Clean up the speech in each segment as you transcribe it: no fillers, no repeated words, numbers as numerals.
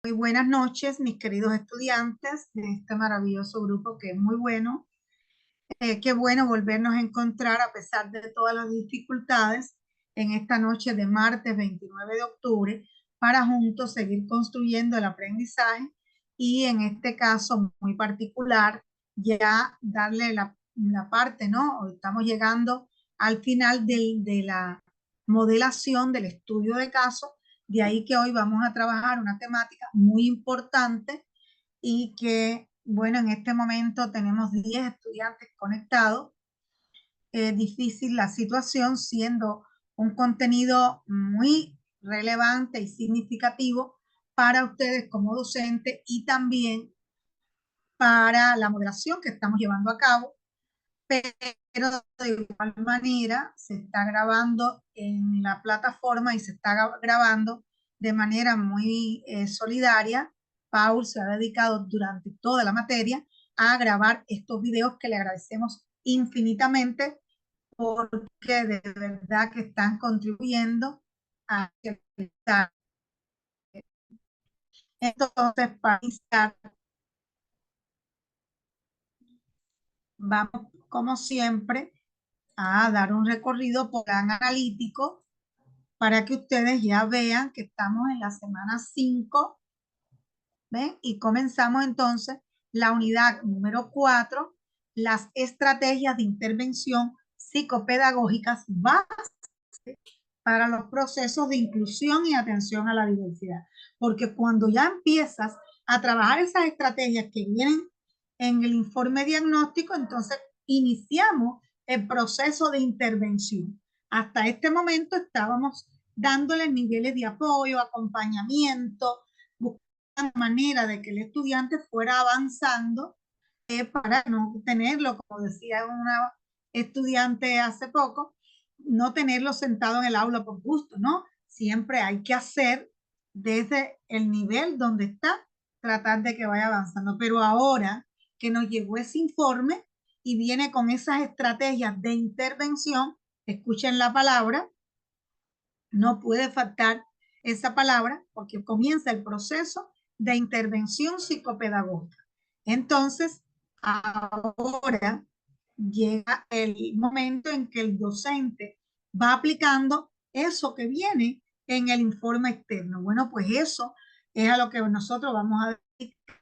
Muy buenas noches, mis queridos estudiantes de este maravilloso grupo que es muy bueno. Qué bueno volvernos a encontrar a pesar de todas las dificultades en esta noche de martes 29 de octubre para juntos seguir construyendo el aprendizaje y en este caso muy particular ya darle la parte, ¿no? Hoy estamos llegando al final de la modelación del estudio de casos, de ahí que hoy vamos a trabajar una temática muy importante y que, bueno, en este momento tenemos 10 estudiantes conectados. Difícil la situación, siendo un contenido muy relevante y significativo para ustedes como docentes y también para la moderación que estamos llevando a cabo, pero de igual manera se está grabando en la plataforma y se está grabando de manera muy solidaria. Paul se ha dedicado durante toda la materia a grabar estos videos que le agradecemos infinitamente porque de verdad que están contribuyendo a que entonces para iniciar vamos como siempre a dar un recorrido por plan analítico para que ustedes ya vean que estamos en la semana 5, ¿ven? Y comenzamos entonces la unidad número 4, las estrategias de intervención psicopedagógicas básicas para los procesos de inclusión y atención a la diversidad. Porque cuando ya empiezas a trabajar esas estrategias que vienen en el informe diagnóstico, entonces iniciamos el proceso de intervención. Hasta este momento estábamos dándoles niveles de apoyo, acompañamiento, buscando manera de que el estudiante fuera avanzando para no tenerlo, como decía una estudiante hace poco, no tenerlo sentado en el aula por gusto, ¿no? Siempre hay que hacer desde el nivel donde está, tratar de que vaya avanzando. Pero ahora que nos llegó ese informe y viene con esas estrategias de intervención, escuchen la palabra, no puede faltar esa palabra porque comienza el proceso de intervención psicopedagógica. Entonces, ahora llega el momento en que el docente va aplicando eso que viene en el informe externo. Bueno, pues eso es a lo que nosotros vamos a dedicar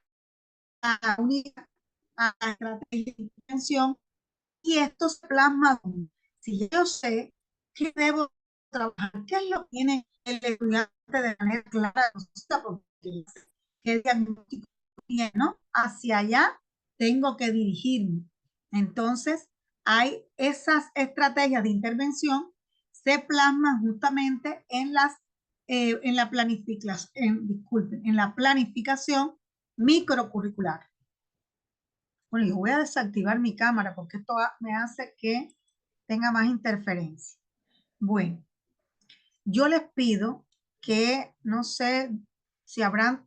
a unir a la estrategia de intervención y esto se plasma. Si yo sé que debo trabajar, qué es lo que tiene el estudiante de manera clara, porque qué diagnóstico tiene, ¿no? Hacia allá tengo que dirigirme. Entonces, hay esas estrategias de intervención se plasman justamente en la planificación, disculpen, en la planificación microcurricular. Bueno, yo voy a desactivar mi cámara porque esto me hace que tenga más interferencia. Bueno, yo les pido que, no sé si habrán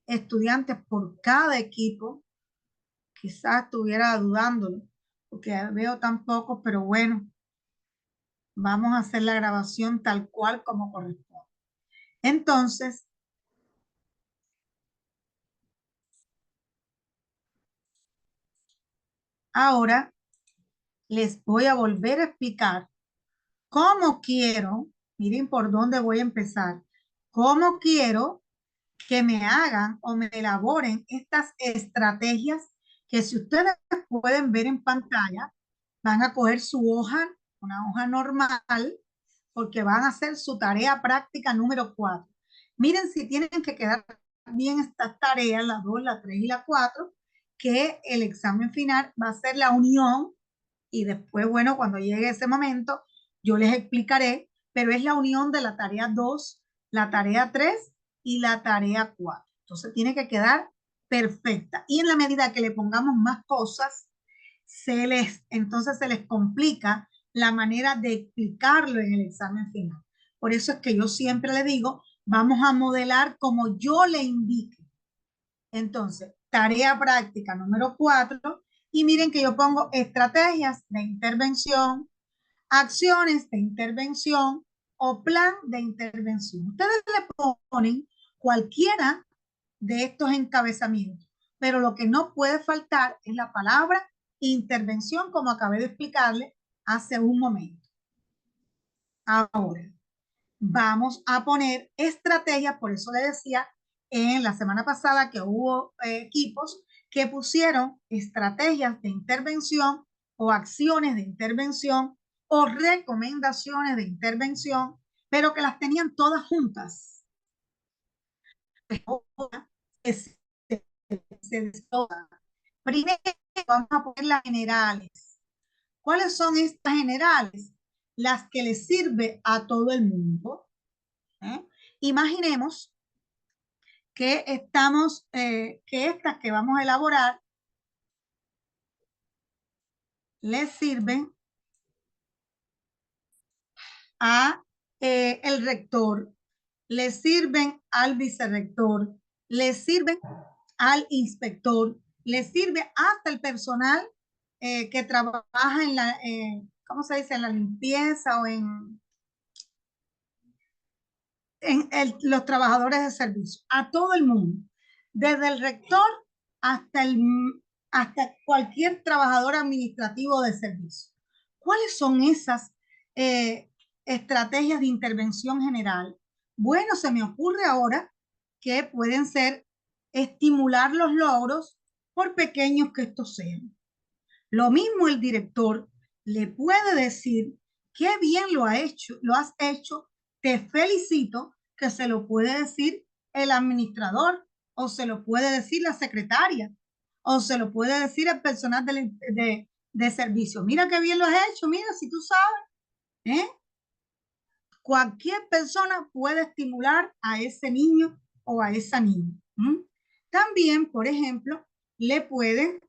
estudiantes por cada equipo, quizás estuviera dudándolo, porque veo tan pocos, pero bueno, vamos a hacer la grabación tal cual como corresponde. Entonces, ahora les voy a volver a explicar cómo quiero, miren por dónde voy a empezar, cómo quiero que me hagan o me elaboren estas estrategias que si ustedes pueden ver en pantalla, van a coger su hoja, una hoja normal, porque van a hacer su tarea práctica número 4. Miren si tienen que quedar bien estas tareas, la 2, la 3 y la 4, que el examen final va a ser la unión y después, bueno, cuando llegue ese momento, yo les explicaré, pero es la unión de la tarea 2, la tarea 3 y la tarea 4. Entonces tiene que quedar perfecta. Y en la medida que le pongamos más cosas, entonces se les complica la manera de explicarlo en el examen final. Por eso es que yo siempre le digo, vamos a modelar como yo le indique. Entonces, tarea práctica número 4, y miren que yo pongo estrategias de intervención, acciones de intervención o plan de intervención. Ustedes le ponen cualquiera de estos encabezamientos. Pero lo que no puede faltar es la palabra intervención, como acabé de explicarle hace un momento. Ahora, vamos a poner estrategias, por eso le decía en la semana pasada que hubo equipos que pusieron estrategias de intervención o acciones de intervención o recomendaciones de intervención, pero que las tenían todas juntas. Primero vamos a poner las generales. ¿Cuáles son estas generales? Las que le sirve a todo el mundo. Imaginemos que que estas que vamos a elaborar le sirven a el rector, le sirven al vicerrector, le sirven al inspector, le sirve hasta el personal que trabaja en la, ¿cómo se dice? En la limpieza o en los trabajadores de servicio, a todo el mundo, desde el rector hasta cualquier trabajador administrativo de servicio. ¿Cuáles son esas estrategias de intervención general? Bueno, se me ocurre ahora que pueden ser estimular los logros por pequeños que estos sean. Lo mismo el director le puede decir, qué bien lo has hecho, te felicito, que se lo puede decir el administrador, o se lo puede decir la secretaria, o se lo puede decir el personal de servicio. Mira qué bien lo has hecho, mira, si tú sabes, cualquier persona puede estimular a ese niño o a esa niña. También, por ejemplo,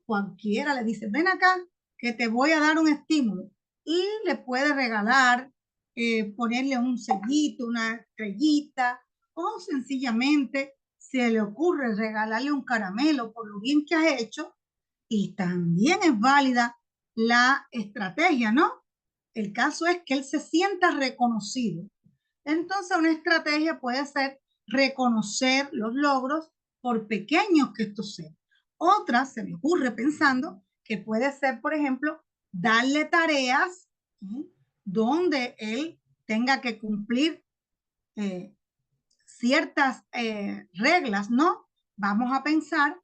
cualquiera le dice, ven acá, que te voy a dar un estímulo, y le puede regalar, ponerle un sellito, una estrellita, o sencillamente se le ocurre regalarle un caramelo por lo bien que has hecho, y también es válida la estrategia, ¿no? El caso es que él se sienta reconocido. Entonces, una estrategia puede ser reconocer los logros por pequeños que estos sean. Otra, se me ocurre pensando, que puede ser, por ejemplo, darle tareas donde él tenga que cumplir ciertas reglas, ¿no? Vamos a pensar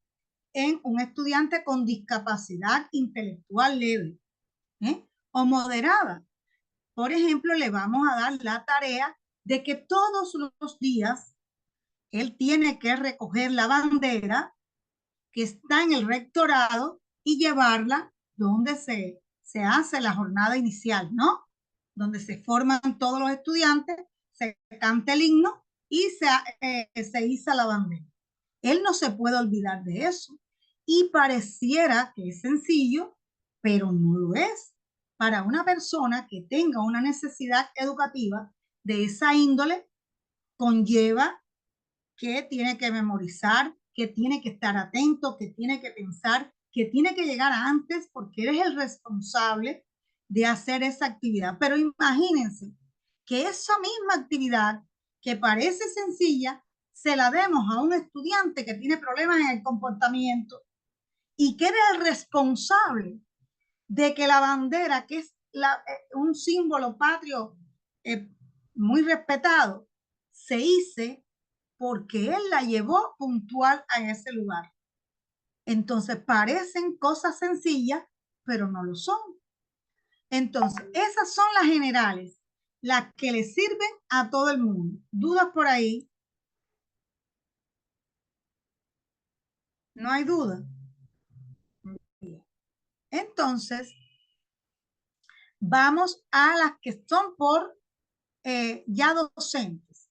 en un estudiante con discapacidad intelectual leve o moderada. Por ejemplo, le vamos a dar la tarea de que todos los días él tiene que recoger la bandera que está en el rectorado y llevarla donde se hace la jornada inicial, ¿no? Donde se forman todos los estudiantes, se canta el himno y se iza la bandera. Él no se puede olvidar de eso. Y pareciera que es sencillo, pero no lo es. Para una persona que tenga una necesidad educativa de esa índole, conlleva que tiene que memorizar, que tiene que estar atento, que tiene que pensar, que tiene que llegar antes porque eres el responsable de hacer esa actividad. Pero imagínense que esa misma actividad que parece sencilla, se la demos a un estudiante que tiene problemas en el comportamiento y que eres el responsable de que la bandera, que es un símbolo patrio muy respetado, se hice porque él la llevó puntual a ese lugar. Entonces parecen cosas sencillas, pero no lo son. Entonces, esas son las generales, las que le sirven a todo el mundo. ¿Dudas por ahí? No hay duda. Entonces, vamos a las que son por ya docentes.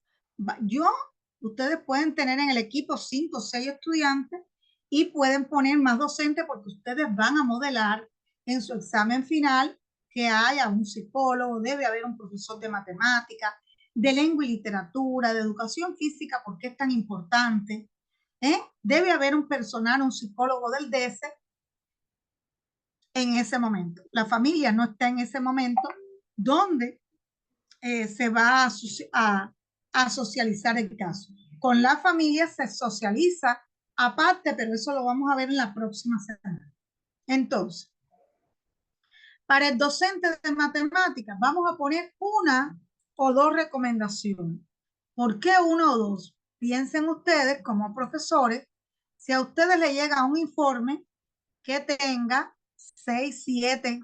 Ustedes pueden tener en el equipo 5 o 6 estudiantes y pueden poner más docentes porque ustedes van a modelar en su examen final que haya un psicólogo, debe haber un profesor de matemáticas, de lengua y literatura, de educación física, porque es tan importante. Debe haber un personal, un psicólogo del DS en ese momento. La familia no está en ese momento donde se va a socializar el caso. Con la familia se socializa aparte, pero eso lo vamos a ver en la próxima semana. Entonces, para el docente de matemáticas, vamos a poner una o dos recomendaciones. ¿Por qué una o dos? Piensen ustedes como profesores, si a ustedes les llega un informe que tenga 6, 7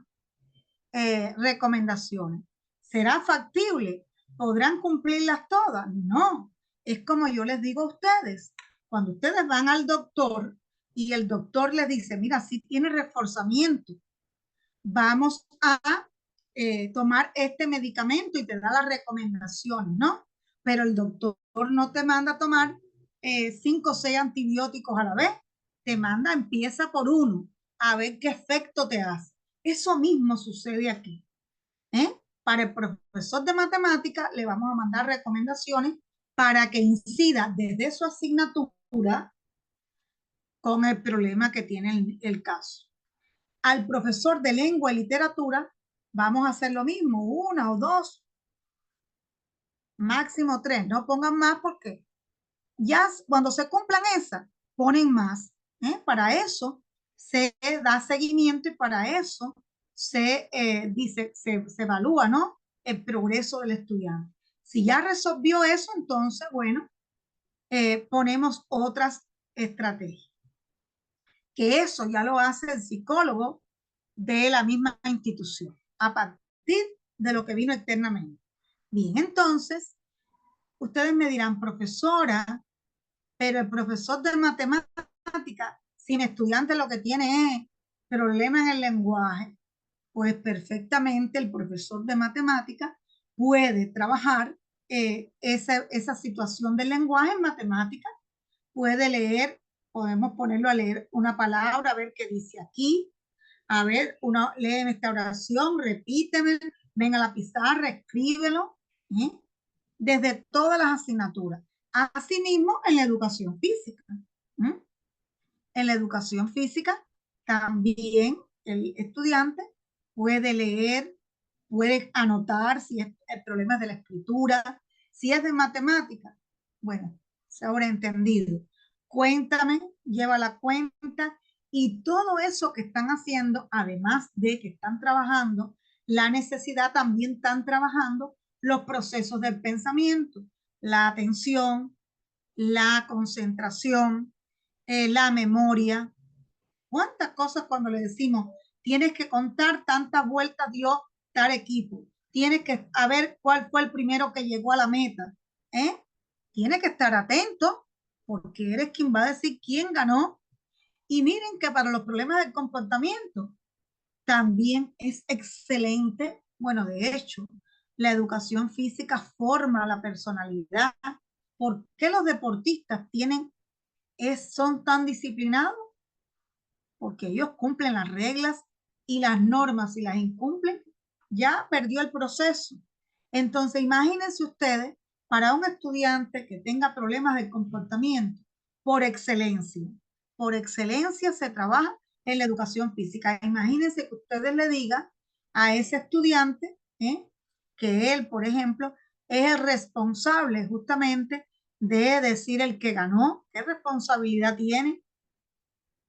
recomendaciones, ¿será factible? ¿Podrán cumplirlas todas? No, es como yo les digo a ustedes, cuando ustedes van al doctor y el doctor les dice, mira, si tiene reforzamiento, vamos a tomar este medicamento y te da las recomendaciones, ¿no? Pero el doctor no te manda a tomar 5 o 6 antibióticos a la vez, te manda, empieza por uno, a ver qué efecto te hace. Eso mismo sucede aquí. Para el profesor de matemática le vamos a mandar recomendaciones para que incida desde su asignatura con el problema que tiene el caso. Al profesor de lengua y literatura vamos a hacer lo mismo, una o dos, máximo 3, no pongan más porque ya cuando se cumplan esas, ponen más. Para eso se da seguimiento y para eso se dice, se evalúa, ¿no? El progreso del estudiante. Si ya resolvió eso, entonces, bueno, ponemos otras estrategias. Que eso ya lo hace el psicólogo de la misma institución, a partir de lo que vino externamente. Bien, entonces, ustedes me dirán, profesora, pero el profesor de matemática sin estudiantes lo que tiene es problemas en el lenguaje. Pues perfectamente el profesor de matemática puede trabajar esa situación del lenguaje en matemática, puede leer, podemos ponerlo a leer una palabra, a ver qué dice aquí, a ver, lee esta oración, repíteme, ven a la pizarra, escríbelo, ¿eh? Desde todas las asignaturas. Asimismo, en la educación física. En la educación física, también el estudiante puede leer, puede anotar si es el problema de la escritura, si es de matemática. Bueno, sobreentendido. Cuéntame, lleva la cuenta y todo eso que están haciendo, además de que están trabajando la necesidad, también están trabajando los procesos del pensamiento, la atención, la concentración, la memoria. ¿Cuántas cosas cuando le decimos, tienes que contar tantas vueltas dio tal equipo? Tienes que saber cuál fue el primero que llegó a la meta. Tienes que estar atento porque eres quien va a decir quién ganó. Y miren que para los problemas del comportamiento también es excelente. Bueno, de hecho, la educación física forma la personalidad. ¿Por qué los deportistas son tan disciplinados? Porque ellos cumplen las reglas y las normas. Si las incumplen, ya perdió el proceso. Entonces, imagínense ustedes, para un estudiante que tenga problemas de comportamiento, por excelencia se trabaja en la educación física. Imagínense que ustedes le digan a ese estudiante que él, por ejemplo, es el responsable justamente de decir el que ganó, qué responsabilidad tiene,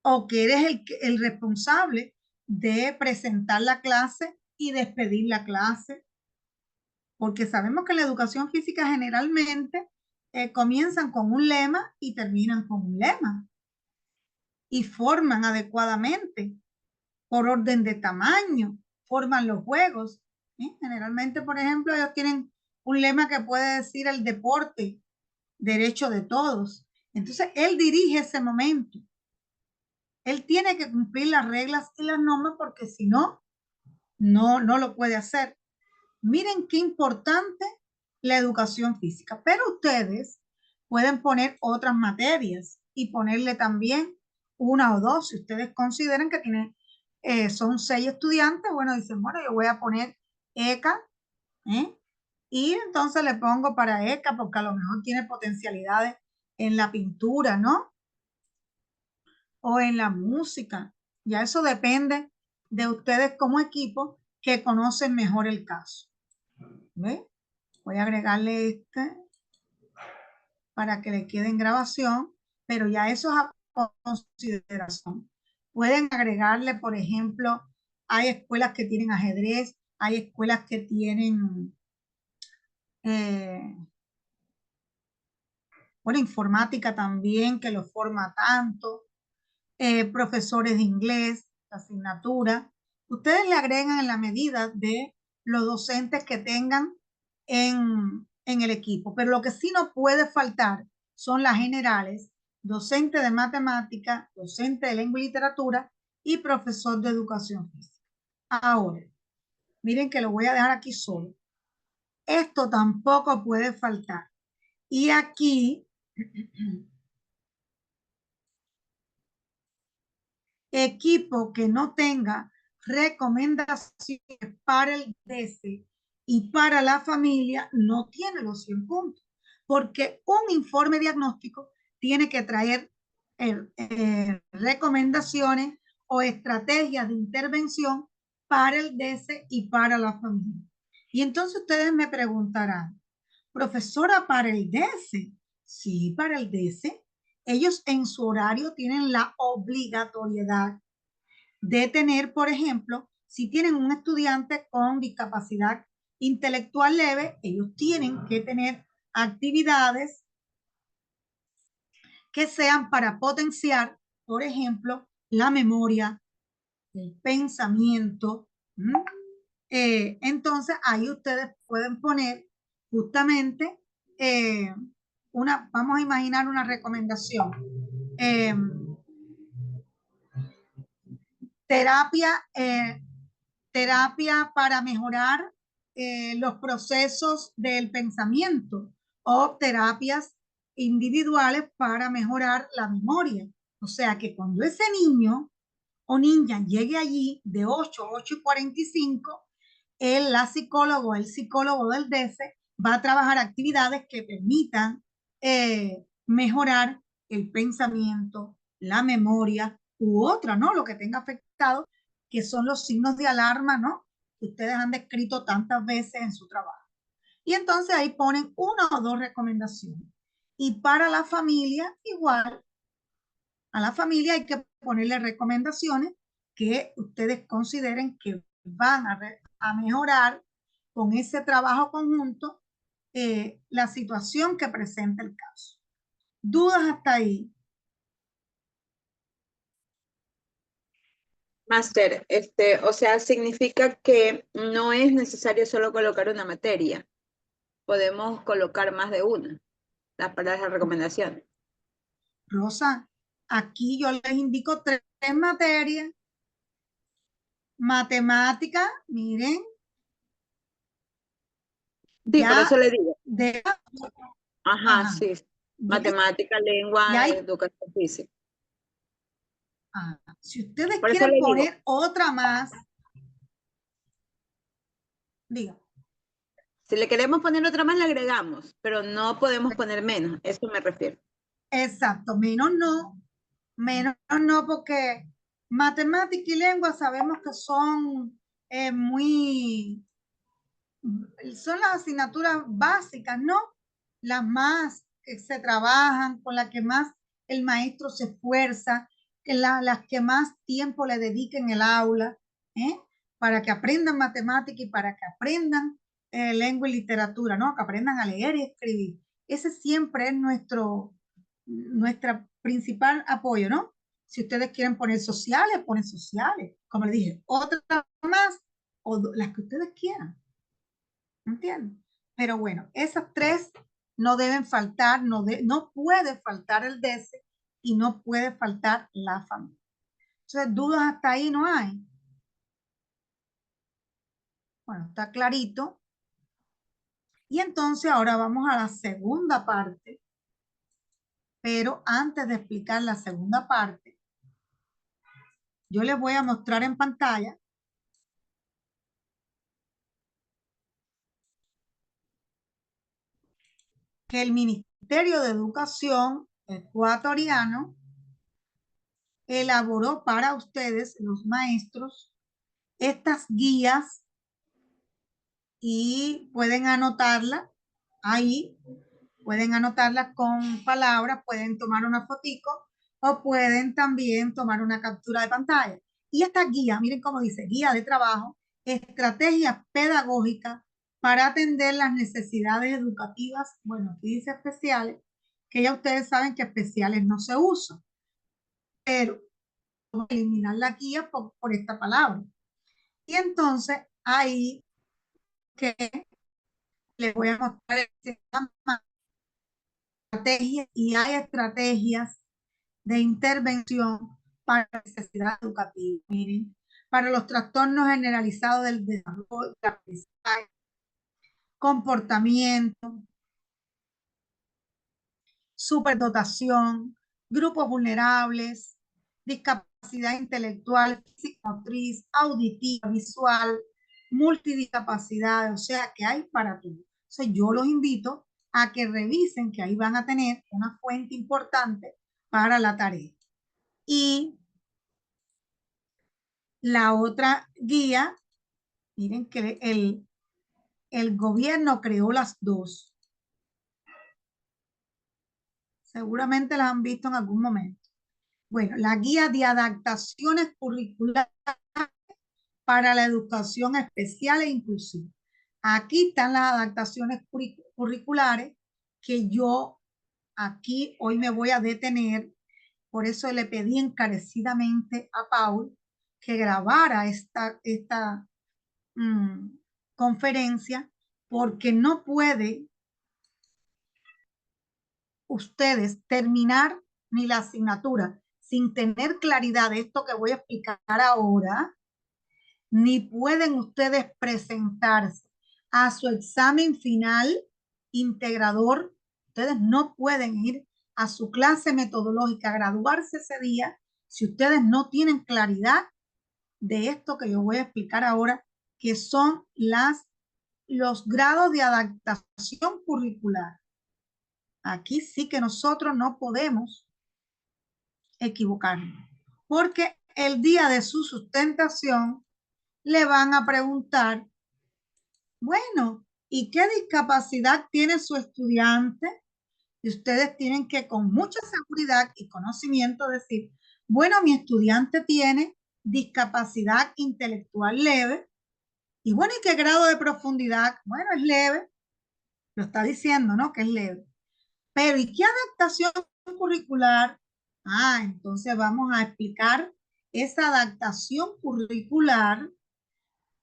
o que eres el responsable de presentar la clase y despedir la clase, porque sabemos que en la educación física generalmente comienzan con un lema y terminan con un lema y forman adecuadamente por orden de tamaño, forman los juegos. Generalmente, por ejemplo, ellos tienen un lema que puede decir el deporte, derecho de todos. Entonces, él dirige ese momento. Él tiene que cumplir las reglas y las normas porque si no, no lo puede hacer. Miren qué importante la educación física, pero ustedes pueden poner otras materias y ponerle también una o dos. Si ustedes consideran que son 6 estudiantes, bueno, dicen, bueno, yo voy a poner ECA, y entonces le pongo para ECA porque a lo mejor tiene potencialidades en la pintura, ¿no? O en la música. Ya eso depende de ustedes como equipo que conocen mejor el caso. ¿Ve? Voy a agregarle este para que le quede en grabación, pero ya eso es consideración. Pueden agregarle, por ejemplo, hay escuelas que tienen ajedrez, hay escuelas que tienen, bueno, informática también, que lo forma tanto, profesores de inglés, asignatura. Ustedes le agregan en la medida de los docentes que tengan en el equipo, pero lo que sí no puede faltar son las generales, docente de matemática, docente de lengua y literatura y profesor de educación física. Ahora, miren que lo voy a dejar aquí solo. Esto tampoco puede faltar. Y aquí, equipo que no tenga recomendaciones para el DC y para la familia no tiene los 100 puntos, porque un informe diagnóstico tiene que traer recomendaciones o estrategias de intervención para el DC y para la familia. Y entonces ustedes me preguntarán, profesora, ¿para el DC? Sí, para el DC. Ellos en su horario tienen la obligatoriedad de tener, por ejemplo, si tienen un estudiante con discapacidad intelectual leve, ellos tienen que tener actividades que sean para potenciar, por ejemplo, la memoria, el pensamiento. Entonces, ahí ustedes pueden poner justamente vamos a imaginar una recomendación. Terapia para mejorar los procesos del pensamiento o terapias individuales para mejorar la memoria. O sea que cuando ese niño o niña llegue allí de 8 a 8:45, la psicóloga o el psicólogo del DF va a trabajar actividades que permitan mejorar el pensamiento, la memoria u otra, ¿no? Lo que tenga afectado, que son los signos de alarma, ¿no? Que ustedes han descrito tantas veces en su trabajo. Y entonces ahí ponen una o dos recomendaciones. Y para la familia, igual, a la familia hay que ponerle recomendaciones que ustedes consideren que van a mejorar con ese trabajo conjunto la situación que presenta el caso. ¿Dudas hasta ahí? Máster, o sea, significa que no es necesario solo colocar una materia. Podemos colocar más de una para las recomendaciones. Rosa, aquí yo les indico tres materias. Matemática, miren. Sí, por eso le digo. Ajá, sí. Matemática, lengua, educación física. Si ustedes quieren poner otra más, diga. Si le queremos poner otra más, le agregamos, pero no podemos poner menos, eso me refiero. Exacto, menos no, porque matemática y lengua sabemos que son son las asignaturas básicas, ¿no? Las más que se trabajan, con las que más el maestro se esfuerza, las que más tiempo le dedica en el aula, para que aprendan matemática y para que aprendan lengua y literatura, ¿no? Que aprendan a leer y escribir. Ese siempre es nuestra principal apoyo, ¿no? Si ustedes quieren poner sociales, ponen sociales. Como les dije, otra más o las que ustedes quieran. ¿Entienden? Pero bueno, esas tres no deben faltar, no puede faltar el DC y no puede faltar la familia. Entonces, dudas hasta ahí no hay. Bueno, está clarito. Y entonces ahora vamos a la segunda parte. Pero antes de explicar la segunda parte, yo les voy a mostrar en pantalla que el Ministerio de Educación ecuatoriano elaboró para ustedes, los maestros, estas guías y pueden anotarla ahí, pueden anotarla con palabras, pueden tomar una fotico o pueden también tomar una captura de pantalla. Y esta guía, miren cómo dice, guía de trabajo, estrategias pedagógicas para atender las necesidades educativas, bueno, aquí dice especiales, que ya ustedes saben que especiales no se usan, pero vamos a eliminar la guía por esta palabra. Y entonces ahí que les voy a mostrar estrategias y hay estrategias de intervención para la necesidad educativa. Miren, para los trastornos generalizados del desarrollo, del aprendizaje, comportamiento, superdotación, grupos vulnerables, discapacidad intelectual, psicomotriz, auditiva, visual, multidiscapacidad, o sea que hay para todo. Entonces yo los invito a que revisen que ahí van a tener una fuente importante para la tarea. Y la otra guía, miren que el gobierno creó las dos. Seguramente las han visto en algún momento. Bueno, la guía de adaptaciones curriculares para la educación especial e inclusiva. Aquí están las adaptaciones curriculares que yo aquí hoy me voy a detener. Por eso le pedí encarecidamente a Paul que grabara esta conferencia, porque no puede ustedes terminar ni la asignatura sin tener claridad de esto que voy a explicar ahora, ni pueden ustedes presentarse a su examen final integrador. Ustedes no pueden ir a su clase metodológica, graduarse ese día, si ustedes no tienen claridad de esto que yo voy a explicar ahora, que son los grados de adaptación curricular. Aquí sí que nosotros no podemos equivocarnos, porque el día de su sustentación le van a preguntar, bueno, ¿y qué discapacidad tiene su estudiante? Y ustedes tienen que con mucha seguridad y conocimiento decir, bueno, mi estudiante tiene discapacidad intelectual leve. Y bueno, ¿y qué grado de profundidad? Bueno, es leve. Lo está diciendo, ¿no? Que es leve. Pero ¿y qué adaptación curricular? Ah, entonces vamos a explicar esa adaptación curricular,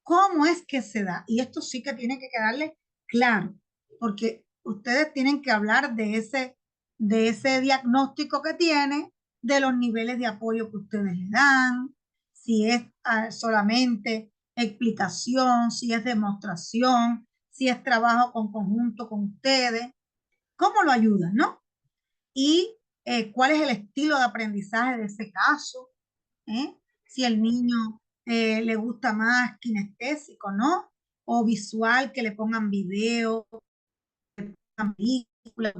cómo es que se da. Y esto sí que tiene que quedarle claro, porque ustedes tienen que hablar de ese diagnóstico que tiene, de los niveles de apoyo que ustedes le dan, si es solamente explicación, si es demostración, si es trabajo con conjunto con ustedes, cómo lo ayudan, ¿no? Y cuál es el estilo de aprendizaje de ese caso, ¿eh? Si el niño le gusta más kinestésico, ¿no? O visual, que le pongan video, películas,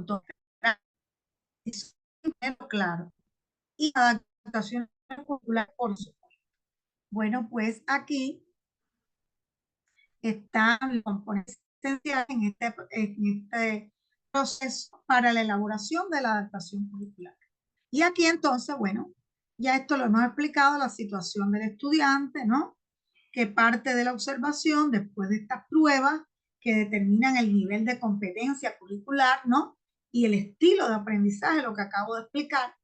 claro. Y adaptación curricular, por supuesto. Bueno, pues aquí están los componentes esenciales en este proceso para la elaboración de la adaptación curricular. Y aquí entonces, bueno, ya esto lo hemos explicado, la situación del estudiante, ¿no? Que parte de la observación después de estas pruebas que determinan el nivel de competencia curricular, ¿no? Y el estilo de aprendizaje, lo que acabo de explicar,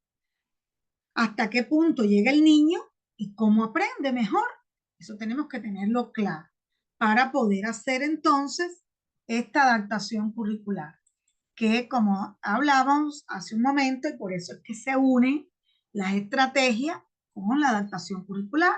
hasta qué punto llega el niño y cómo aprende mejor. Eso tenemos que tenerlo claro para poder hacer entonces esta adaptación curricular, que como hablábamos hace un momento, y por eso es que se unen las estrategias con la adaptación curricular.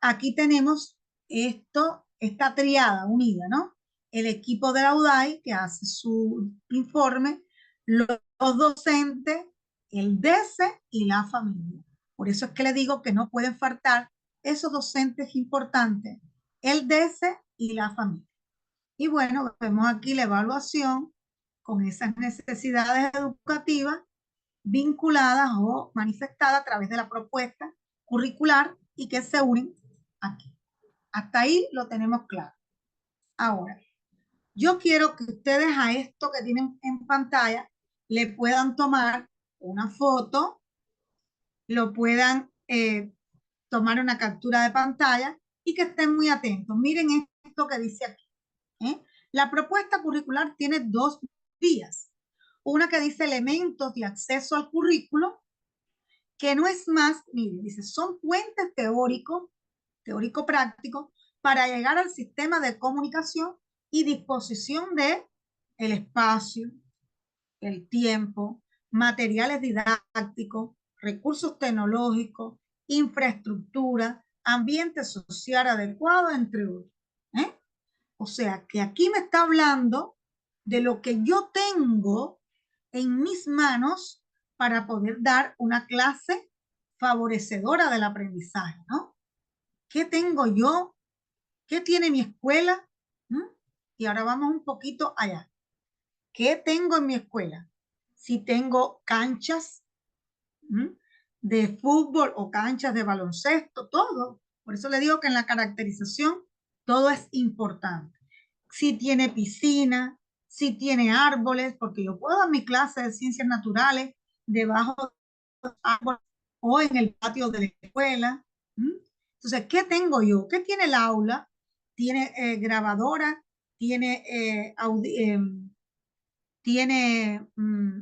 Aquí tenemos esta triada unida, ¿no? El equipo de la UDAI que hace su informe, los docentes, el DC y la familia. Por eso es que le digo que no pueden faltar esos docentes importantes, el DC y la familia. Y bueno, vemos aquí la evaluación con esas necesidades educativas vinculadas o manifestadas a través de la propuesta curricular y que se unen aquí. Hasta ahí lo tenemos claro. Ahora, yo quiero que ustedes a esto que tienen en pantalla le puedan tomar una foto lo puedan tomar una captura de pantalla y que estén muy atentos. Miren esto que dice aquí. La propuesta curricular tiene dos vías. Una que dice elementos de acceso al currículo, que no es más, miren, dice, son puentes teórico-prácticos, para llegar al sistema de comunicación y disposición de el espacio, el tiempo, materiales didácticos, recursos tecnológicos, infraestructura, ambiente social adecuado, entre otros. O sea, que aquí me está hablando de lo que yo tengo en mis manos para poder dar una clase favorecedora del aprendizaje, ¿no? ¿Qué tengo yo? ¿Qué tiene mi escuela? Y ahora vamos un poquito allá. ¿Qué tengo en mi escuela? Si tengo canchas de fútbol o canchas de baloncesto, todo. Por eso le digo que en la caracterización todo es importante. Si tiene piscina, si tiene árboles, porque yo puedo dar mi clase de ciencias naturales debajo de los árboles o en el patio de la escuela. Entonces, ¿qué tengo yo? ¿Qué tiene el aula? Tiene grabadora, tiene tiene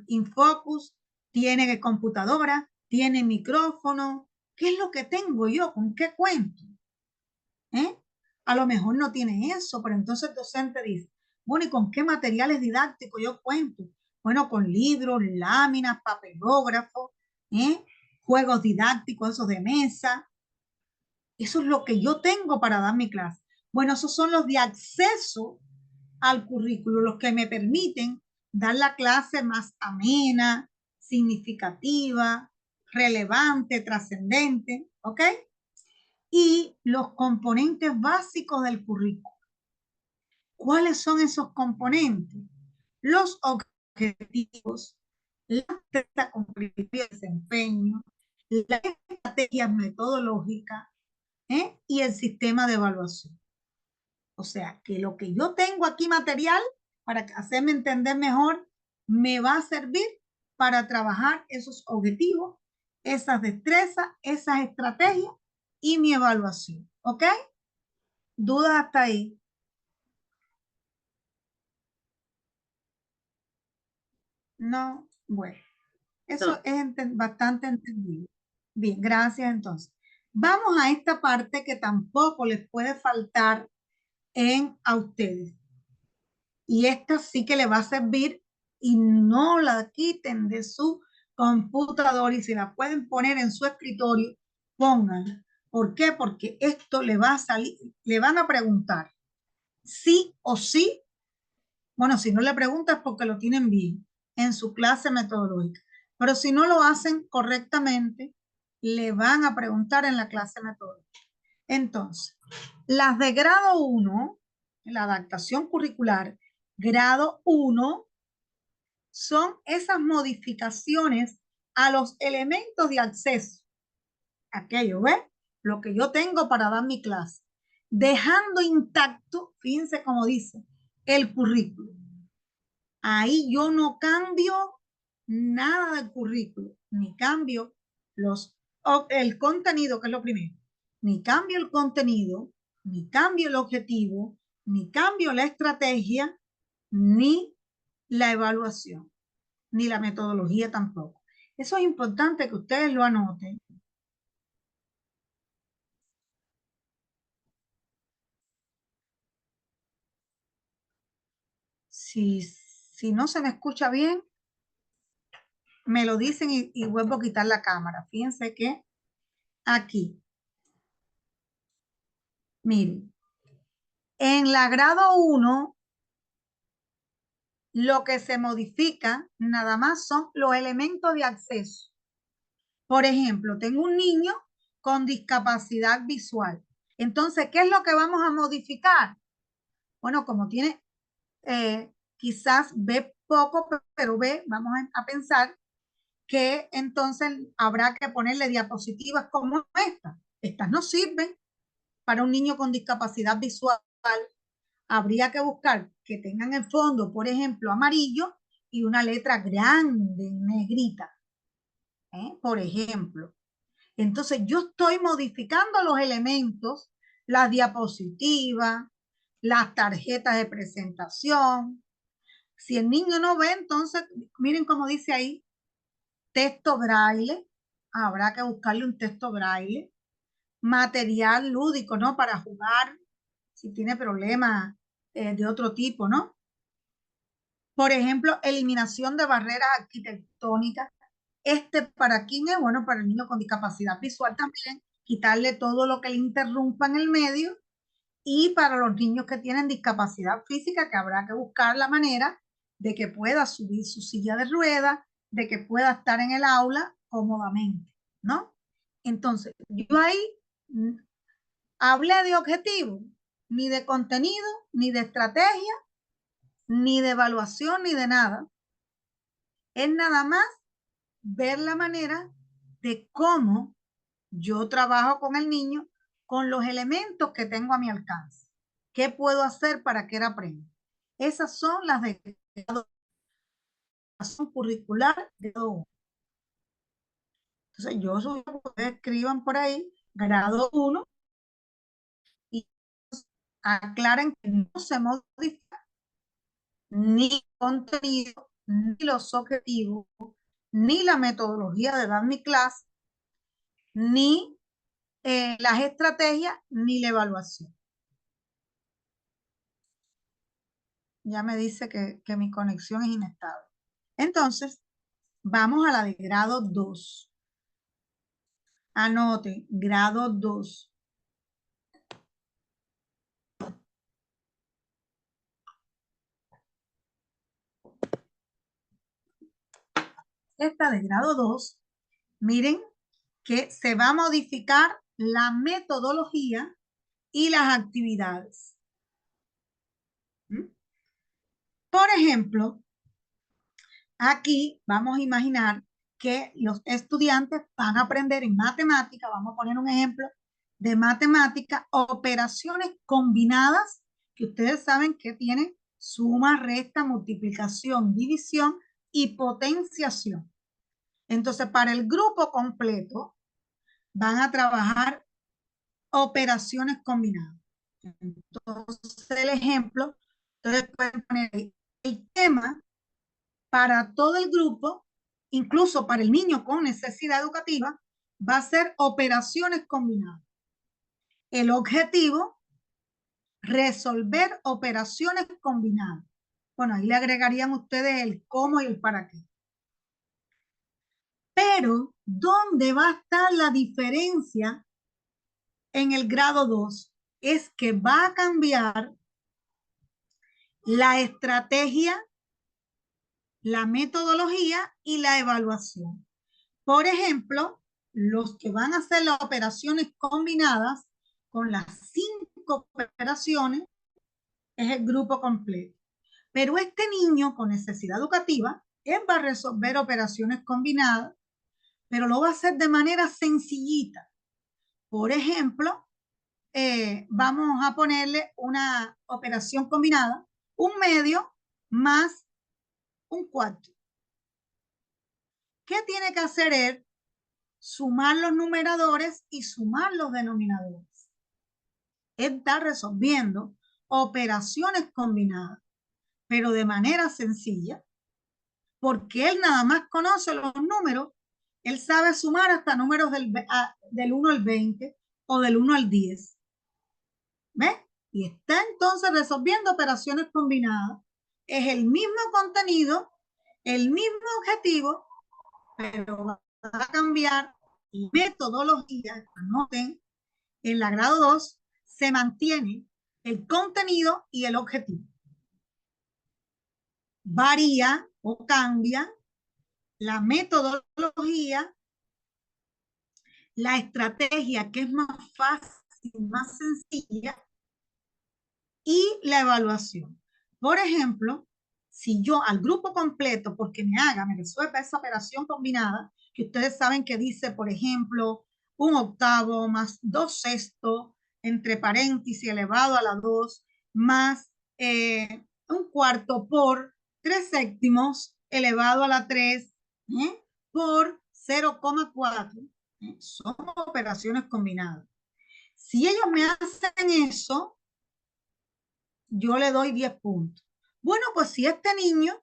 Infocus, tiene computadora, tiene micrófono. ¿Qué es lo que tengo yo? ¿Con qué cuento? A lo mejor no tiene eso, pero entonces el docente dice, bueno, ¿y con qué materiales didácticos yo cuento? Bueno, con libros, láminas, papelógrafos, juegos didácticos, esos de mesa. Eso es lo que yo tengo para dar mi clase. Bueno, esos son los de acceso al currículo, los que me permiten dar la clase más amena, significativa, relevante, trascendente, ¿ok? Y los componentes básicos del currículo. ¿Cuáles son esos componentes? Los objetivos, la estrategia competitiva de desempeño, las estrategias metodológicas y el sistema de evaluación. O sea, que lo que yo tengo aquí material, para hacerme entender mejor, me va a servir para trabajar esos objetivos, esas destrezas, esas estrategias y mi evaluación. ¿Ok? ¿Dudas hasta ahí? No, bueno, eso No. es bastante entendible. Bien, gracias entonces. Vamos a esta parte que tampoco les puede faltar a ustedes. Y esta sí que le va a servir y no la quiten de su computador y si la pueden poner en su escritorio, pónganla. ¿Por qué? Porque esto le va a salir, le van a preguntar sí o sí. Bueno, si no le preguntas porque lo tienen bien en su clase metodológica. Pero si no lo hacen correctamente, le van a preguntar en la clase metodológica. Entonces, las de grado 1, la adaptación curricular, grado 1, son esas modificaciones a los elementos de acceso. Aquello, ¿ves? Lo que yo tengo para dar mi clase. Dejando intacto, fíjense cómo dice, el currículo. Ahí yo no cambio nada del currículo, ni cambio el contenido, que es lo primero, ni cambio el contenido, ni cambio el objetivo, ni cambio la estrategia, ni la evaluación, ni la metodología tampoco. Eso es importante que ustedes lo anoten. Si no se me escucha bien, me lo dicen y vuelvo a quitar la cámara. Fíjense que aquí, miren, en la grado 1, lo que se modifica nada más son los elementos de acceso. Por ejemplo, tengo un niño con discapacidad visual. Entonces, ¿qué es lo que vamos a modificar? Bueno, como tiene, quizás ve poco, pero ve, vamos a pensar que entonces habrá que ponerle diapositivas como esta. Estas no sirven para un niño con discapacidad visual. Habría que buscar que tengan el fondo, por ejemplo, amarillo y una letra grande, negrita. Por ejemplo, Entonces yo estoy modificando los elementos, las diapositivas, las tarjetas de presentación. Si el niño no ve, entonces miren cómo dice ahí, texto braille. Habrá que buscarle un texto braille. Material lúdico, ¿no? Para jugar, si tiene problemas de otro tipo, ¿no? Por ejemplo, eliminación de barreras arquitectónicas. ¿Para quién es? Bueno, para el niño con discapacidad visual también, quitarle todo lo que le interrumpa en el medio. Y para los niños que tienen discapacidad física, que habrá que buscar la manera de que pueda subir su silla de ruedas, de que pueda estar en el aula cómodamente, ¿no? Entonces, yo ahí hablé de objetivo, ni de contenido, ni de estrategia, ni de evaluación, ni de nada. Es nada más ver la manera de cómo yo trabajo con el niño con los elementos que tengo a mi alcance. ¿Qué puedo hacer para que él aprenda? Esas son las de curricular de grado 1. Entonces, yo subo, ustedes escriban por ahí, grado 1, y aclaren que no se modifica ni contenido, ni los objetivos, ni la metodología de dar mi clase, ni las estrategias, ni la evaluación. Ya me dice que mi conexión es inestable. Entonces, vamos a la de grado 2. Anote, grado 2. Esta de grado 2, miren que se va a modificar la metodología y las actividades. Por ejemplo, aquí vamos a imaginar que los estudiantes van a aprender en matemática, vamos a poner un ejemplo de matemática, operaciones combinadas, que ustedes saben que tienen suma, resta, multiplicación, división y potenciación. Entonces, para el grupo completo, van a trabajar operaciones combinadas. Entonces, el ejemplo, ustedes pueden poner ahí, el tema para todo el grupo, incluso para el niño con necesidad educativa, va a ser operaciones combinadas. El objetivo, resolver operaciones combinadas. Bueno, ahí le agregarían ustedes el cómo y el para qué. Pero, ¿dónde va a estar la diferencia en el grado 2? Es que va a cambiar la estrategia, la metodología y la evaluación. Por ejemplo, los que van a hacer las operaciones combinadas con las 5 operaciones es el grupo completo. Pero este niño con necesidad educativa, él va a resolver operaciones combinadas, pero lo va a hacer de manera sencillita. Por ejemplo, vamos a ponerle una operación combinada, un medio más un cuarto. ¿Qué tiene que hacer él? Sumar los numeradores y sumar los denominadores. Él está resolviendo operaciones combinadas, pero de manera sencilla, porque él nada más conoce los números, él sabe sumar hasta números del 1 al 20 o del 1 al 10. ¿Ves? Y está entonces resolviendo operaciones combinadas. Es el mismo contenido, el mismo objetivo, pero va a cambiar la metodología. Anoten, en la grado 2 se mantiene el contenido y el objetivo. Varía o cambia la metodología, la estrategia que es más fácil, más sencilla, y la evaluación. Por ejemplo, si yo al grupo completo, porque me resuelva esa operación combinada, que ustedes saben que dice, por ejemplo, 1/8 más 2/6 entre paréntesis elevado a la 2 más 1/4 por 3/7 elevado a la 3 por 0,4. Son operaciones combinadas. Si ellos me hacen eso, yo le doy 10 puntos. Bueno, pues si este niño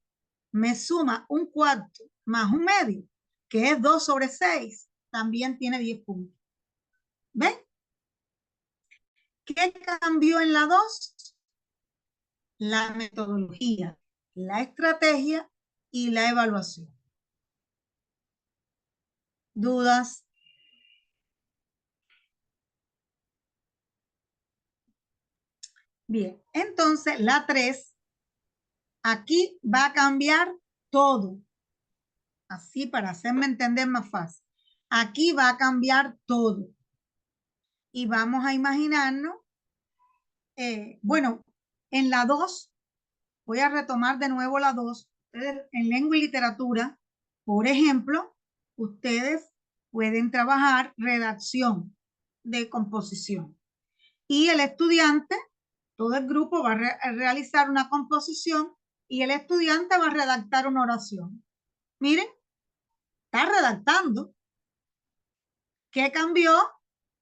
me suma un cuarto más un medio, que es 2 sobre 6, también tiene 10 puntos. ¿Ven? ¿Qué cambió en la 2? La metodología, la estrategia y la evaluación. ¿Dudas? Bien, entonces la 3, aquí va a cambiar todo. Así para hacerme entender más fácil. Aquí va a cambiar todo. Y vamos a imaginarnos, bueno, en la 2, voy a retomar de nuevo la 2. En lengua y literatura, por ejemplo, ustedes pueden trabajar redacción de composición. Y el estudiante, todo el grupo va a realizar una composición y el estudiante va a redactar una oración. Miren, está redactando. ¿Qué cambió?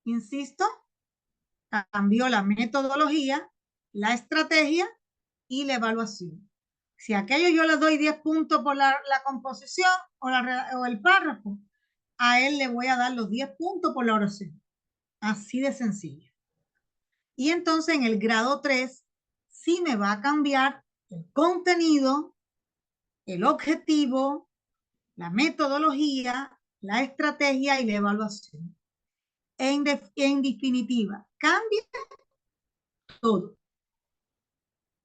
Insisto, cambió la metodología, la estrategia y la evaluación. Si a aquello yo le doy 10 puntos por la composición o el párrafo, a él le voy a dar los 10 puntos por la oración. Así de sencillo. Y entonces en el grado 3 sí me va a cambiar el contenido, el objetivo, la metodología, la estrategia y la evaluación. En definitiva, cambia todo.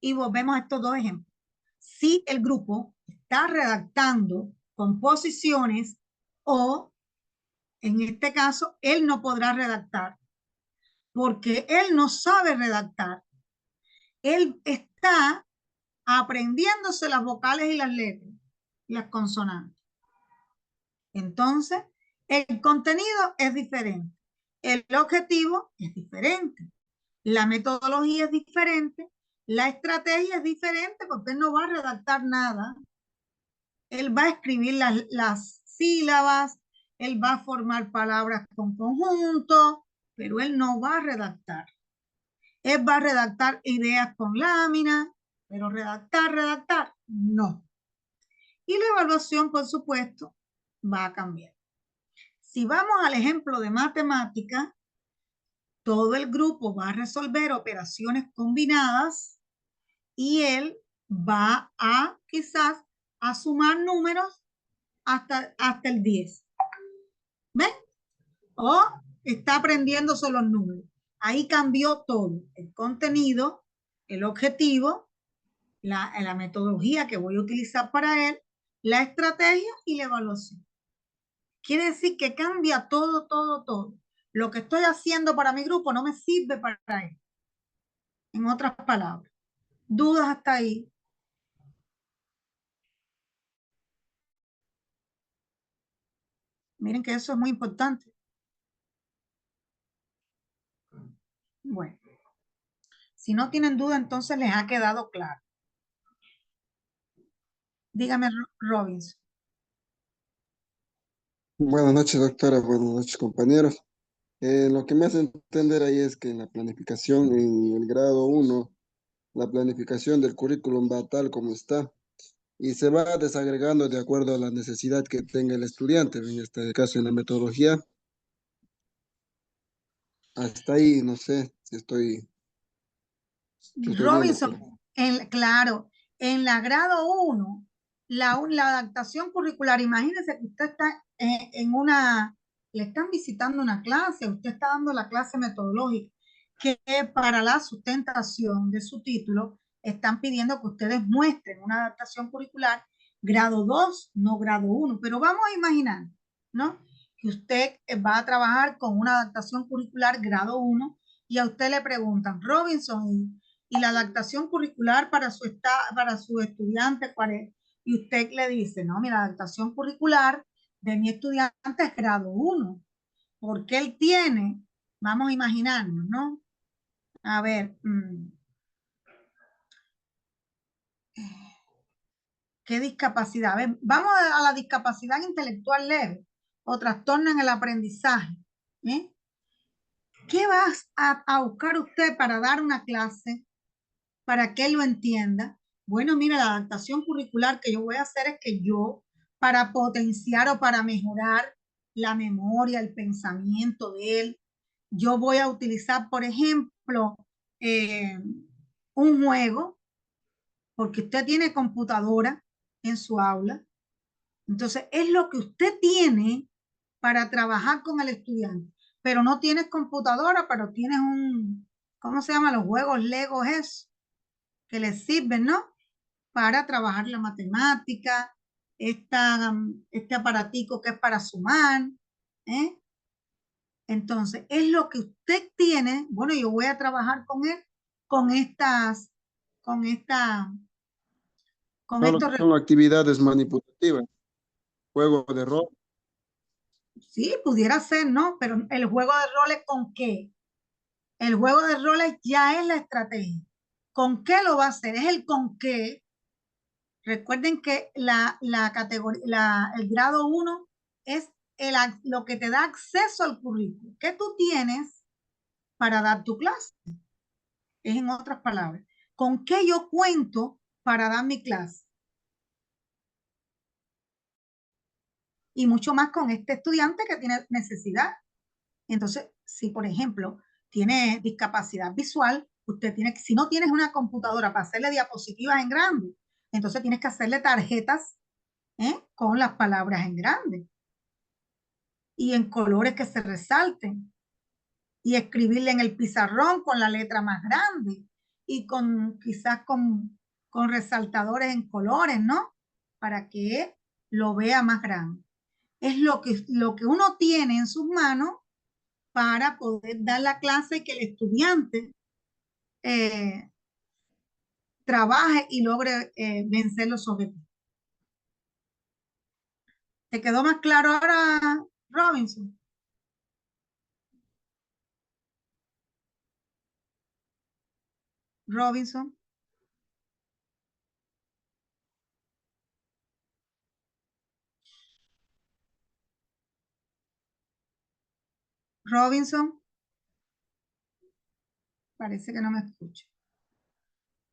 Y volvemos a estos dos ejemplos. Si el grupo está redactando composiciones o, en este caso, él no podrá redactar porque él no sabe redactar. Él está aprendiéndose las vocales y las letras, las consonantes. Entonces, el contenido es diferente, el objetivo es diferente, la metodología es diferente, la estrategia es diferente porque él no va a redactar nada. Él va a escribir las sílabas, él va a formar palabras con conjunto, pero él no va a redactar. Él va a redactar ideas con láminas, pero redactar, no. Y la evaluación, por supuesto, va a cambiar. Si vamos al ejemplo de matemática, todo el grupo va a resolver operaciones combinadas y él va a quizás a sumar números hasta el 10. ¿Ven? O está aprendiéndose los números. Ahí cambió todo, el contenido, el objetivo, la metodología que voy a utilizar para él, la estrategia y la evaluación. Quiere decir que cambia todo, todo, todo. Lo que estoy haciendo para mi grupo no me sirve para él. En otras palabras, ¿dudas hasta ahí? Miren que eso es muy importante. Bueno, si no tienen duda, entonces les ha quedado claro. Dígame, Robinson. Buenas noches, doctora. Buenas noches, compañeros. Lo que me hace entender ahí es que en la planificación, en el grado 1, la planificación del currículum va tal como está y se va desagregando de acuerdo a la necesidad que tenga el estudiante. En este caso, en la metodología, hasta ahí, no sé si estoy viendo. Robinson, claro, en la grado 1, la adaptación curricular, imagínense que usted está le están visitando una clase, usted está dando la clase metodológica, que para la sustentación de su título están pidiendo que ustedes muestren una adaptación curricular grado 2, no grado 1, pero vamos a imaginar, ¿no? Que usted va a trabajar con una adaptación curricular grado 1 y a usted le preguntan, Robinson, y la adaptación curricular para su estudiante, ¿cuál es? Y usted le dice, no, mira, la adaptación curricular de mi estudiante es grado 1, porque él tiene, vamos a imaginarnos, ¿no? A ver, ¿qué discapacidad? A ver, vamos a la discapacidad intelectual leve. o trastorno en el aprendizaje. ¿Qué vas a buscar usted para dar una clase, para que él lo entienda? Bueno, mira, la adaptación curricular que yo voy a hacer es que yo, para potenciar o para mejorar la memoria, el pensamiento de él, yo voy a utilizar, por ejemplo, un juego, porque usted tiene computadora en su aula. Entonces, es lo que usted tiene para trabajar con el estudiante. Pero no tienes computadora, pero tienes ¿cómo se llama? Los juegos Legos es que les sirven, ¿no? Para trabajar la matemática, este aparatico que es para sumar, ¿eh? Entonces, es lo que usted tiene. Bueno, yo voy a trabajar con él, con estos. Son actividades manipulativas, juego de rol. Sí, pudiera ser, ¿no? Pero el juego de roles, ¿con qué? El juego de roles ya es la estrategia. ¿Con qué lo va a hacer? Es el con qué. Recuerden que la categoría, el grado 1 es lo que te da acceso al currículo. ¿Qué tú tienes para dar tu clase? Es en otras palabras. ¿Con qué yo cuento para dar mi clase? Y mucho más con este estudiante que tiene necesidad. Entonces, si por ejemplo tiene discapacidad visual, usted tiene que, si no tienes una computadora para hacerle diapositivas en grande, entonces tienes que hacerle tarjetas con las palabras en grande y en colores que se resalten y escribirle en el pizarrón con la letra más grande y quizás con resaltadores en colores, ¿no? Para que lo vea más grande. Es lo que uno tiene en sus manos para poder dar la clase y que el estudiante trabaje y logre vencer los objetivos. ¿Te quedó más claro ahora, Robinson? Robinson. Robinson. Parece que no me escucha.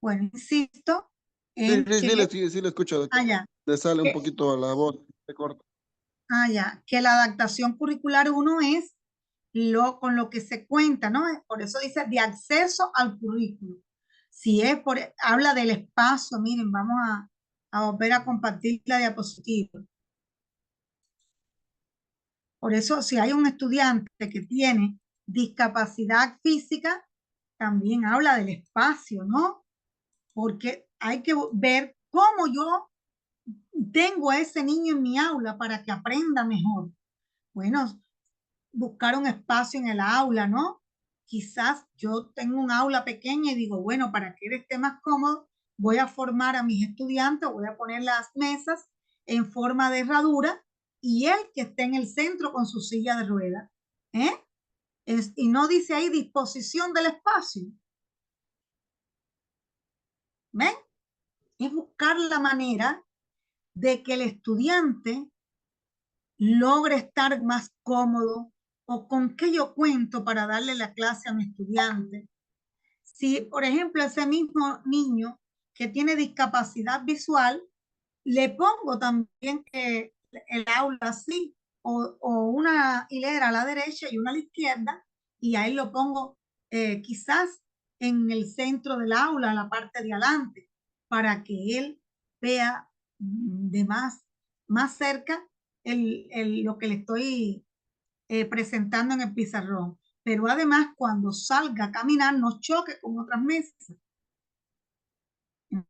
Bueno, insisto en que... Sí, le escucho, doctor. ya. Le sale un poquito la voz, se corta. Ya. Que la adaptación curricular 1 es con lo que se cuenta, ¿no? Por eso dice de acceso al currículo. Si es habla del espacio, miren, vamos a volver a compartir la diapositiva. Por eso, si hay un estudiante que tiene discapacidad física, también habla del espacio, ¿no? Porque hay que ver cómo yo tengo a ese niño en mi aula para que aprenda mejor. Bueno, buscar un espacio en el aula, ¿no? Quizás yo tengo un aula pequeña y digo, bueno, para que él esté más cómodo, voy a formar a mis estudiantes, voy a poner las mesas en forma de herradura y él que esté en el centro con su silla de ruedas. Y no dice ahí disposición del espacio. ¿Ven? Es buscar la manera de que el estudiante logre estar más cómodo o con qué yo cuento para darle la clase a mi estudiante. Si, por ejemplo, ese mismo niño que tiene discapacidad visual, le pongo también el aula así, o una hilera a la derecha y una a la izquierda, y ahí lo pongo quizás en el centro del aula, la parte de adelante, para que él vea de más cerca lo que le estoy presentando en el pizarrón. Pero además, cuando salga a caminar, no choque con otras mesas.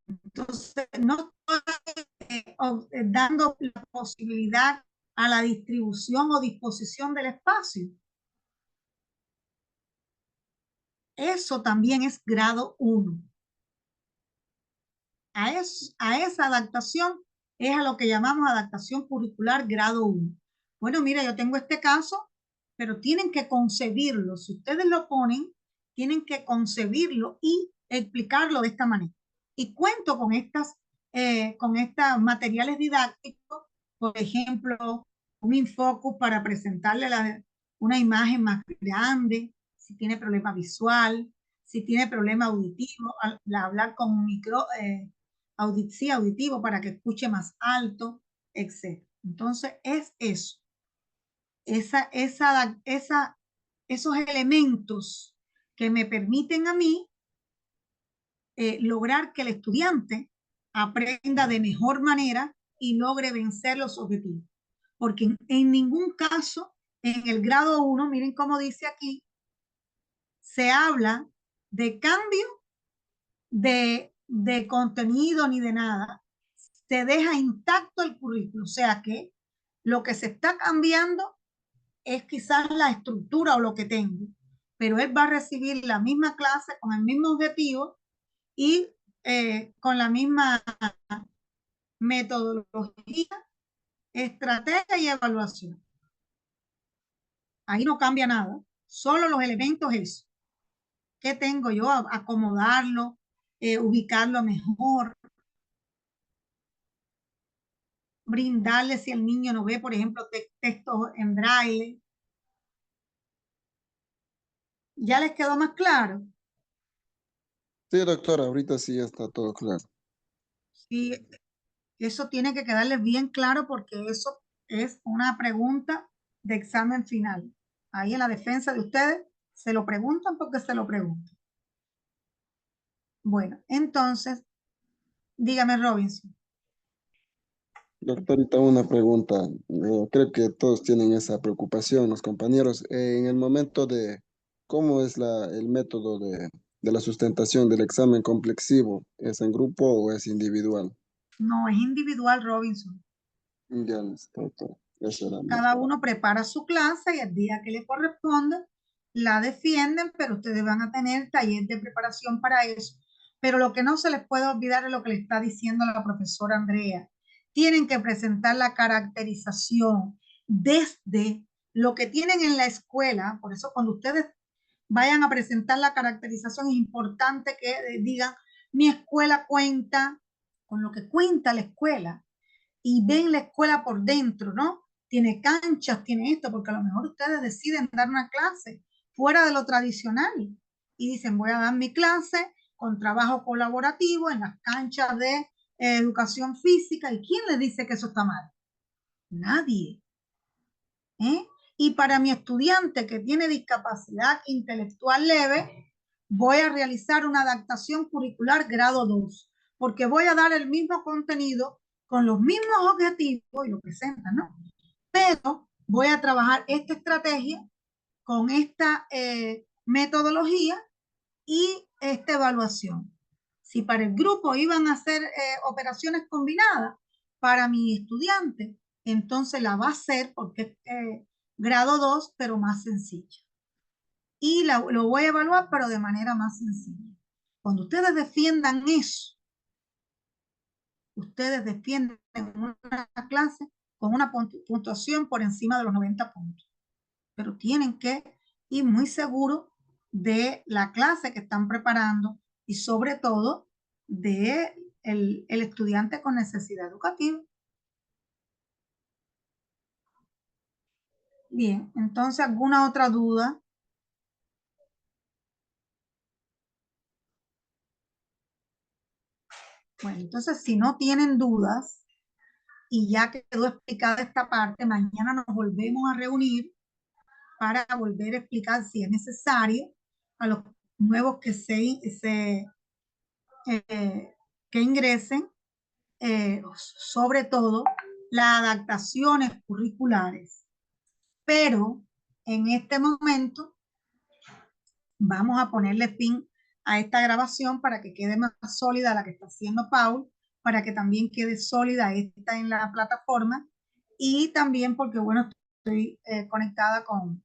Entonces, no estoy dando la posibilidad a la distribución o disposición del espacio. Eso también es grado 1. A esa adaptación es a lo que llamamos adaptación curricular grado 1. Bueno, mira, yo tengo este caso, pero tienen que concebirlo. Si ustedes lo ponen, tienen que concebirlo y explicarlo de esta manera. Y cuento con estos materiales didácticos, por ejemplo, un infocus para presentarle una imagen más grande, si tiene problema visual, si tiene problema auditivo, hablar con un auditivo para que escuche más alto, etc. Entonces es eso. Esos elementos que me permiten a mí lograr que el estudiante aprenda de mejor manera y logre vencer los objetivos. Porque en ningún caso, en el grado 1, miren cómo dice aquí, se habla de cambio de contenido ni de nada. Se deja intacto el currículo. O sea que lo que se está cambiando es quizás la estructura o lo que tengo, pero él va a recibir la misma clase con el mismo objetivo y con la misma metodología, estrategia y evaluación. Ahí no cambia nada, solo los elementos eso. ¿Qué tengo yo? Acomodarlo, ubicarlo mejor, brindarle si el niño no ve, por ejemplo, texto en braille. ¿Ya les quedó más claro? Sí, doctora, ahorita sí ya está todo claro. Sí, eso tiene que quedarles bien claro porque eso es una pregunta de examen final. Ahí en la defensa de ustedes se lo preguntan porque se lo preguntan. Bueno, entonces, dígame, Robinson. Doctorita, una pregunta. Creo que todos tienen esa preocupación, los compañeros. En el momento de cómo es el método de la sustentación del examen complexivo, ¿es en grupo o es individual? No, es individual, Robinson. Ya está, doctora. Eso era mi Cada duda. uno prepara su clase y el día que le corresponde la defienden, pero ustedes van a tener taller de preparación para eso. Pero lo que no se les puede olvidar es lo que le está diciendo la profesora Andrea. Tienen que presentar la caracterización desde lo que tienen en la escuela. Por eso cuando ustedes vayan a presentar la caracterización es importante que digan, mi escuela cuenta con lo que cuenta la escuela y ven la escuela por dentro, ¿no? Tiene canchas, tiene esto, porque a lo mejor ustedes deciden dar una clase fuera de lo tradicional y dicen, voy a dar mi clase con trabajo colaborativo en las canchas de educación física. ¿Y quién les dice que eso está mal? Nadie. ¿Eh? Y para mi estudiante que tiene discapacidad intelectual leve, voy a realizar una adaptación curricular grado 2, porque voy a dar el mismo contenido con los mismos objetivos y lo presentan, ¿no? Pero voy a trabajar esta estrategia con esta metodología y esta evaluación. Si para el grupo iban a hacer operaciones combinadas, para mi estudiante, entonces la va a hacer porque es grado 2, pero más sencilla. Y lo voy a evaluar, pero de manera más sencilla. Cuando ustedes defiendan eso, ustedes defienden una clase con una puntuación por encima de los 90 puntos. Pero tienen que ir muy seguros de la clase que están preparando y sobre todo de el estudiante con necesidad educativa. Bien, entonces, ¿alguna otra duda? Bueno, entonces, si no tienen dudas y ya quedó explicada esta parte, mañana nos volvemos a reunir para volver a explicar si es necesario a los nuevos que ingresen, sobre todo las adaptaciones curriculares. Pero en este momento vamos a ponerle fin a esta grabación para que quede más sólida la que está haciendo Paul, para que también quede sólida esta en la plataforma y también porque, bueno, estoy conectada con